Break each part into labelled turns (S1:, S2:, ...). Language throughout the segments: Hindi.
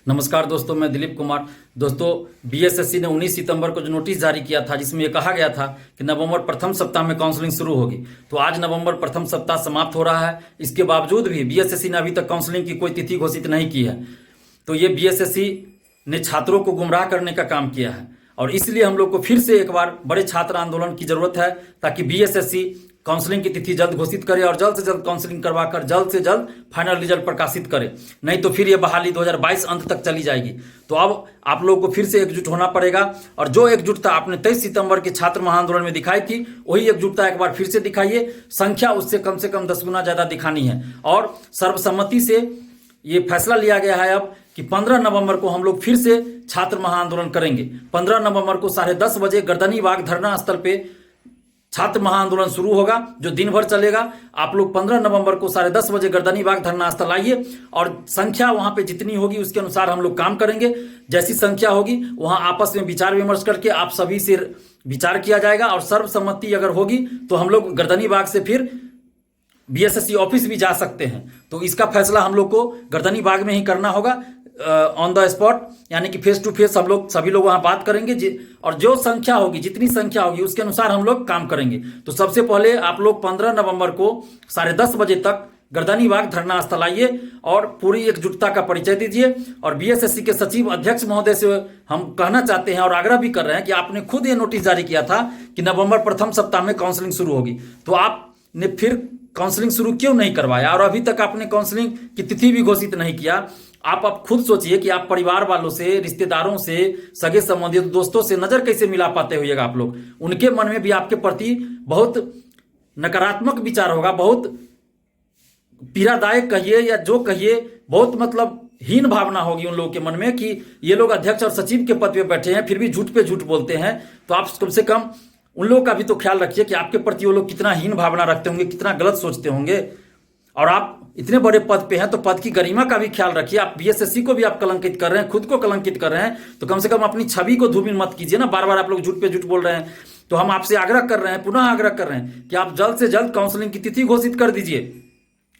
S1: नमस्कार दोस्तों, मैं दिलीप कुमार। दोस्तों, बीएसएससी ने 19 सितंबर को जो नोटिस जारी किया था, जिसमें ये कहा गया था कि नवंबर प्रथम सप्ताह में काउंसलिंग शुरू होगी, तो आज नवंबर प्रथम सप्ताह समाप्त हो रहा है। इसके बावजूद भी बीएसएससी ने अभी तक काउंसलिंग की कोई तिथि घोषित नहीं की है। तो ये बीएसएससी ने छात्रों को गुमराह करने का काम किया है और इसलिए हम लोग को फिर से एक बार बड़े छात्र आंदोलन की जरूरत है, ताकि बीएसएससी काउंसलिंग की तिथि जल्द घोषित करे और जल्द से जल्द काउंसलिंग करवाकर जल्द से जल्द फाइनल रिजल्ट प्रकाशित करे। नहीं तो फिर ये बहाली 2022 अंत तक चली जाएगी। तो अब आप लोगों को फिर से एकजुट होना पड़ेगा और जो एकजुटता आपने 23 सितंबर के छात्र महाआंदोलन में दिखाई थी, वही एकजुटता एक बार फिर से दिखाइए। संख्या उससे कम से कम 10 गुना ज्यादा दिखानी है और सर्वसम्मति से ये फैसला लिया गया है अब कि 15 नवंबर को हम लोग फिर से छात्र महाआंदोलन करेंगे। 15 नवंबर को 10:30 बजे गर्दनी बाग धरना स्थल पे छात्र महाआंदोलन शुरू होगा, जो दिन भर चलेगा। आप लोग 15 नवंबर को 10:30 बजे गर्दनी बाग धरना स्थल आइए और संख्या वहां पे जितनी होगी उसके अनुसार हम लोग काम करेंगे। जैसी संख्या होगी वहां आपस में विचार विमर्श करके आप सभी से विचार किया जाएगा और सर्वसम्मति अगर होगी तो हम लोग गर्दनी बाग से फिर बीएसएससी ऑफिस भी जा सकते हैं। तो इसका फैसला हम लोग को गर्दनी बाग में ही करना होगा, ऑन द स्पॉट, यानी कि फेस टू फेस हम लोग सभी लोग वहां बात करेंगे और जो संख्या होगी, जितनी संख्या होगी उसके अनुसार हम लोग काम करेंगे। तो सबसे पहले आप लोग 15 नवंबर को 10:30 बजे तक गर्दनी बाग धरना स्थल आइए और पूरी एकजुटता का परिचय दीजिए। और बीएसएससी के सचिव अध्यक्ष महोदय से हम कहना चाहते हैं और आग्रह भी कर रहे हैं कि आपने खुद ये नोटिस जारी किया था कि नवंबर प्रथम सप्ताह में काउंसलिंग शुरू होगी, तो आपने फिर काउंसलिंग शुरू क्यों नहीं करवाया और अभी तक आपने काउंसलिंग की तिथि भी घोषित नहीं किया। आप खुद सोचिए कि आप परिवार वालों से, रिश्तेदारों से, सगे संबंधी दोस्तों से नजर कैसे मिला पाते होइएगा आप लोग। उनके मन में भी आपके प्रति बहुत नकारात्मक विचार होगा, बहुत पीड़ादायक कहिए या जो कहिए, बहुत मतलब हीन भावना होगी उन लोगों के मन में कि ये लोग अध्यक्ष और सचिव के पद पे बैठे हैं फिर भी झूठ पे झूठ बोलते हैं। तो आप कम से कम उन लोगों का भी तो ख्याल रखिए कि आपके प्रति वो लोग कितना हीन भावना रखते होंगे, कितना गलत सोचते होंगे। और आप इतने बड़े पद पे हैं तो पद की गरिमा का भी ख्याल रखिए। आप बीएसएससी को भी आप कलंकित कर रहे हैं, खुद को कलंकित कर रहे हैं, तो कम से कम अपनी छवि को धूमिल मत कीजिए ना। बार बार आप लोग झूठ पे झूठ बोल रहे हैं। तो हम आपसे आग्रह कर रहे हैं, पुनः आग्रह कर रहे हैं कि आप जल्द से जल्द काउंसलिंग की तिथि घोषित कर दीजिए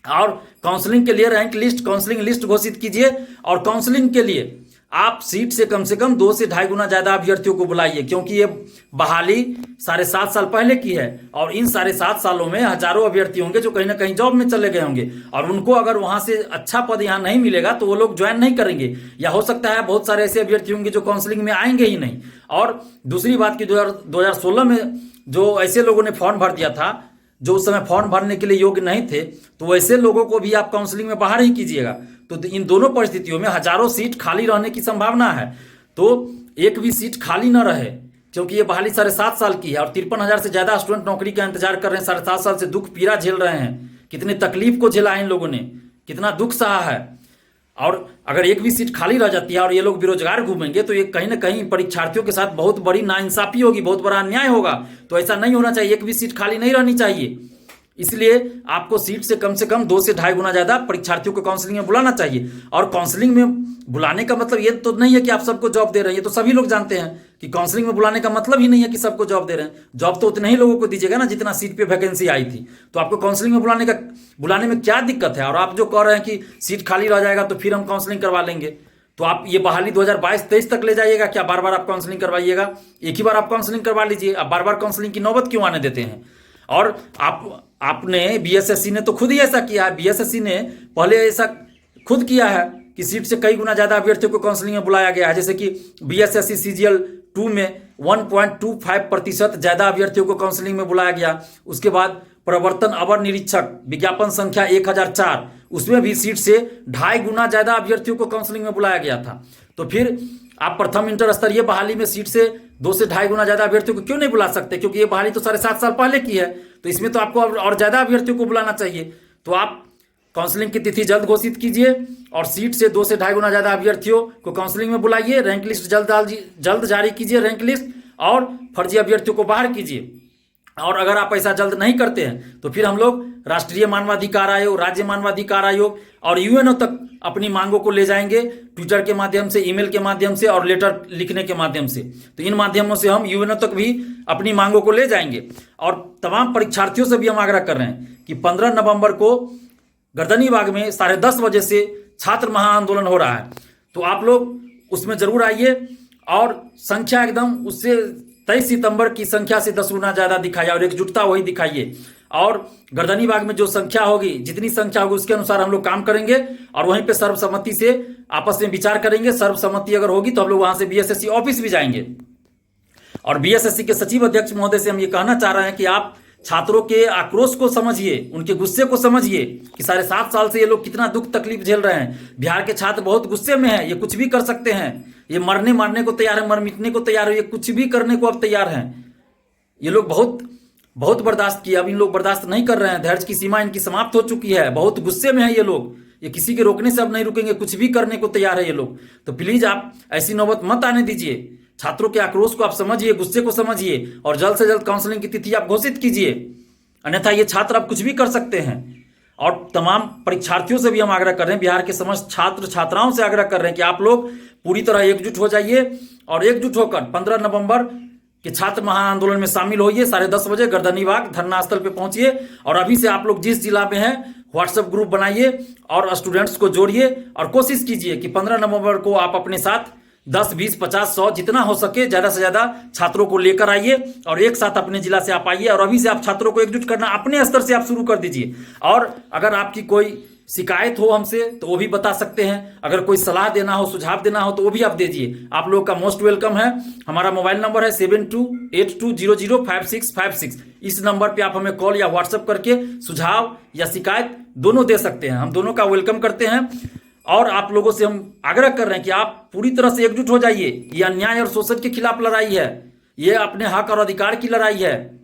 S1: और काउंसलिंग के लिए रैंक लिस्ट, काउंसलिंग लिस्ट घोषित कीजिए। और काउंसलिंग के लिए आप सीट से कम 2 से 2.5 गुना ज्यादा अभ्यर्थियों को बुलाइए, क्योंकि ये बहाली 7.5 साल पहले की है और इन 7.5 सालों में हजारों अभ्यर्थी होंगे जो कहीं ना कहीं जॉब में चले गए होंगे और उनको अगर वहां से अच्छा पद यहाँ नहीं मिलेगा तो वो लोग ज्वाइन नहीं करेंगे, या हो सकता है बहुत सारे ऐसे अभ्यर्थी होंगे जो काउंसलिंग में आएंगे ही नहीं। और दूसरी बात की 2016 में जो ऐसे लोगों ने फॉर्म भर दिया था, जो उस समय फॉर्म भरने के लिए योग्य नहीं थे, तो वैसे लोगों को भी आप काउंसलिंग में बाहर ही कीजिएगा। तो इन दोनों परिस्थितियों में हजारों सीट खाली रहने की संभावना है। तो एक भी सीट खाली न रहे, क्योंकि ये बहाली 7.5 साल की है और 53,000 से ज्यादा स्टूडेंट नौकरी का इंतजार कर रहे हैं। 7.5 साल से दुख पीड़ा झेल रहे हैं, कितने तकलीफ को झेला है इन लोगों ने, कितना दुख सहा है। और अगर एक भी सीट खाली रह जाती है और ये लोग बेरोजगार घूमेंगे तो ये कहीं ना कहीं परीक्षार्थियों के साथ बहुत बड़ी नाइंसाफी होगी, बहुत बड़ा अन्याय होगा। तो ऐसा नहीं होना चाहिए, एक भी सीट खाली नहीं रहनी चाहिए। इसलिए आपको सीट से कम 2 से 2.5 गुना ज्यादा परीक्षार्थियों को काउंसलिंग में बुलाना चाहिए। और काउंसलिंग में बुलाने का मतलब ये तो नहीं है कि आप सबको जॉब दे रहे हैं, ये तो सभी लोग जानते हैं कि काउंसलिंग में बुलाने का मतलब ही नहीं है कि सबको जॉब दे रहे हैं। जॉब तो उतने ही लोगों को दीजिएगा ना जितना सीट पे वैकेंसी आई थी। तो आपको काउंसलिंग में बुलाने में क्या दिक्कत है? और आप जो कह रहे हैं कि सीट खाली रह जाएगा तो फिर हम काउंसलिंग करवा लेंगे, तो आप ये बहाली 2022-23 तक ले जाइएगा क्या? बार बार आप काउंसलिंग करवाइएगा? एक ही बार आप काउंसलिंग करवा लीजिए, आप बार बार काउंसलिंग की नौबत क्यों आने देते हैं? और आपने बीएसएससी ने तो खुद ही ऐसा किया है। बीएसएससी ने पहले ऐसा खुद किया है कि सीट से कई गुना ज्यादा अभ्यर्थियों को काउंसलिंग में बुलाया गया है। जैसे कि बीएसएससी सीजीएल 2 में 1.25% ज्यादा अभ्यर्थियों को काउंसलिंग में बुलाया गया। उसके बाद प्रवर्तन अवर निरीक्षक विज्ञापन संख्या 1004, उसमें भी सीट से 2.5 गुना ज्यादा अभ्यर्थियों को काउंसलिंग में बुलाया गया था। तो फिर आप प्रथम इंटर स्तरीय बहाली में सीट से 2 से 2.5 गुना ज्यादा अभ्यर्थियों को क्यों नहीं बुला सकते? क्योंकि ये बहाली तो 7.5 साल पहले की है, तो इसमें तो आपको और ज्यादा अभ्यर्थियों को बुलाना चाहिए। तो आप काउंसलिंग की तिथि जल्द घोषित कीजिए और सीट से 2 से 2.5 गुना ज्यादा अभ्यर्थियों को काउंसलिंग में बुलाइए। रैंक लिस्ट जल्द जारी कीजिए, रैंक लिस्ट, और फर्जी अभ्यर्थियों को बाहर कीजिए। और अगर आप ऐसा जल्द नहीं करते हैं तो फिर हम लोग राष्ट्रीय मानवाधिकार आयोग, राज्य मानवाधिकार आयोग और यूएनओ तक अपनी मांगों को ले जाएंगे, ट्विटर के माध्यम से, ईमेल के माध्यम से और लेटर लिखने के माध्यम से। तो इन माध्यमों से हम यूएनओ तक भी अपनी मांगों को ले जाएंगे। और तमाम परीक्षार्थियों से भी हम आग्रह कर रहे हैं कि 15 नवंबर को गर्दनी बाग में 10:30 बजे से छात्र महाआंदोलन हो रहा है। तो आप लोग उसमें जरूर आइए और संख्या एकदम उससे 23 सितंबर की संख्या से 10 गुना ज्यादा दिखाइए और एकजुटता वही दिखाइए। और गर्दनीबाग में जो संख्या होगी, जितनी संख्या होगी उसके अनुसार हम लोग काम करेंगे और वहीं पे सर्वसम्मति से आपस में विचार करेंगे। सर्वसम्मति अगर होगी तो हम लोग वहां से बीएसएससी ऑफिस भी जाएंगे। और बीएसएससी के सचिव अध्यक्ष महोदय से हम ये कहना चाह रहे हैं कि आप छात्रों के आक्रोश को समझिए, उनके गुस्से को समझिए कि साढ़े 7 साल से ये लोग कितना दुख तकलीफ झेल रहे हैं। बिहार के छात्र बहुत गुस्से में हैं, ये कुछ भी कर सकते हैं, ये मरने मारने को तैयार है, मर मिटने को तैयार है, ये कुछ भी करने को अब तैयार हैं। ये लोग बहुत बहुत बर्दाश्त किया, अब इन लोग बर्दाश्त नहीं कर रहे हैं, धैर्य की सीमा इनकी समाप्त हो चुकी है, बहुत गुस्से में है ये लोग, ये किसी के रोकने से अब नहीं रुकेंगे, कुछ भी करने को तैयार है ये लोग। तो प्लीज आप ऐसी नौबत मत आने दीजिए। छात्रों के आक्रोश को आप समझिए, गुस्से को समझिए और जल्द से जल्द काउंसलिंग की तिथि आप घोषित कीजिए, अन्यथा ये छात्र अब कुछ भी कर सकते हैं। और तमाम परीक्षार्थियों से भी हम आग्रह कर रहे हैं, बिहार के समस्त छात्र छात्राओं से आग्रह कर रहे हैं कि आप लोग पूरी तरह एकजुट हो जाइए और एकजुट होकर 15 नवंबर के छात्र महाआंदोलन में शामिल होइए। 10:30 बजे गर्दनीबाग धरना स्थल पे पहुंचिए और अभी से आप लोग जिस जिला में हैं व्हाट्सएप ग्रुप बनाइए और स्टूडेंट्स को जोड़िए और कोशिश कीजिए कि 15 नवंबर को आप अपने साथ 10, 20, 50, 100 जितना हो सके ज्यादा से ज्यादा छात्रों को लेकर आइए और एक साथ अपने जिला से आप आइए और अभी से आप छात्रों को एकजुट करना अपने स्तर से आप शुरू कर दीजिए। और अगर आपकी कोई शिकायत हो हमसे तो वो भी बता सकते हैं, अगर कोई सलाह देना हो, सुझाव देना हो तो वो भी आप दीजिए। आप लोगों का मोस्ट वेलकम है। हमारा मोबाइल नंबर है 7282005656। इस नंबर पे आप हमें कॉल या व्हाट्सएप करके सुझाव या शिकायत दोनों दे सकते हैं, हम दोनों का वेलकम करते हैं। और आप लोगों से हम आग्रह कर रहे हैं कि आप पूरी तरह से एकजुट हो जाइए। ये अन्याय और शोषण के खिलाफ लड़ाई है, ये अपने हक और अधिकार की लड़ाई है।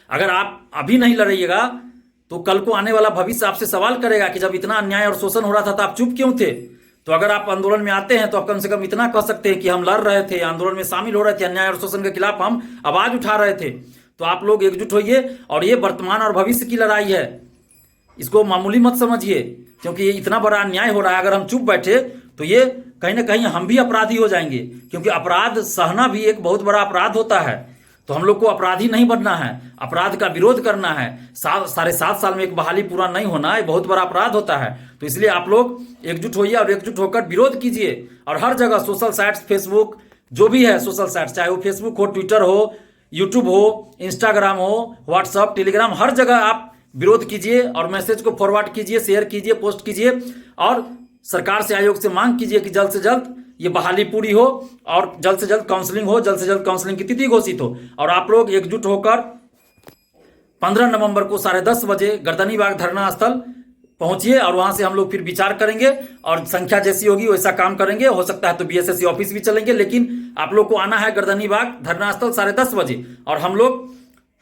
S1: अगर आप अभी नहीं लड़िएगा तो कल को आने वाला भविष्य आपसे सवाल करेगा कि जब इतना अन्याय और शोषण हो रहा था तो आप चुप क्यों थे। तो अगर आप आंदोलन में आते हैं तो आप कम से कम इतना कह सकते हैं कि हम लड़ रहे थे, आंदोलन में शामिल हो रहे थे, अन्याय और शोषण के खिलाफ हम आवाज उठा रहे थे। तो आप लोग एकजुट होइए और ये वर्तमान और भविष्य की लड़ाई है, इसको मामूली मत समझिए, क्योंकि ये इतना बड़ा अन्याय हो रहा है। अगर हम चुप बैठे तो ये कहीं ना कहीं हम भी अपराधी हो जाएंगे, क्योंकि अपराध सहना भी एक बहुत बड़ा अपराध होता है। तो हम लोग को अपराधी नहीं बनना है, अपराध का विरोध करना है। 7.5 साल में एक बहाली पूरा नहीं होना ये बहुत बड़ा अपराध होता है। तो इसलिए आप लोग एकजुट होइए और एकजुट होकर विरोध कीजिए। और हर जगह सोशल साइट्स, फेसबुक जो भी है सोशल साइट्स, चाहे वो फेसबुक हो, ट्विटर हो, यूट्यूब हो, इंस्टाग्राम हो, व्हाट्सअप, टेलीग्राम, हर जगह आप विरोध कीजिए और मैसेज को फॉरवर्ड कीजिए, शेयर कीजिए, पोस्ट कीजिए और सरकार से, आयोग से मांग कीजिए कि जल्द से जल्द ये बहाली पूरी हो और जल्द से जल्द काउंसलिंग हो, जल्द से जल्द काउंसलिंग की तिथि घोषित हो। और आप लोग एकजुट होकर 15 नवंबर को 10:30 बजे गर्दनीबाग धरना स्थल पहुंचिए और वहां से हम लोग फिर विचार करेंगे और संख्या जैसी होगी वैसा काम करेंगे। हो सकता है तो बीएसएससी ऑफिस भी चलेंगे, लेकिन आप लोग को आना है गर्दनीबाग धरना स्थल 10:30 बजे और हम लोग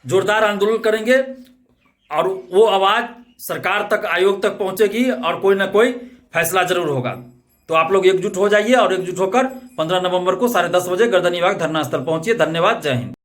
S1: जोरदार आंदोलन करेंगे और वो आवाज सरकार तक, आयोग तक पहुंचेगी और कोई ना कोई फैसला जरूर होगा। तो आप लोग एकजुट हो जाइए और एकजुट होकर 15 नवंबर को 10:30 बजे गर्दनीबाग धरना स्थल पहुंचिए। धन्यवाद, जय हिंद।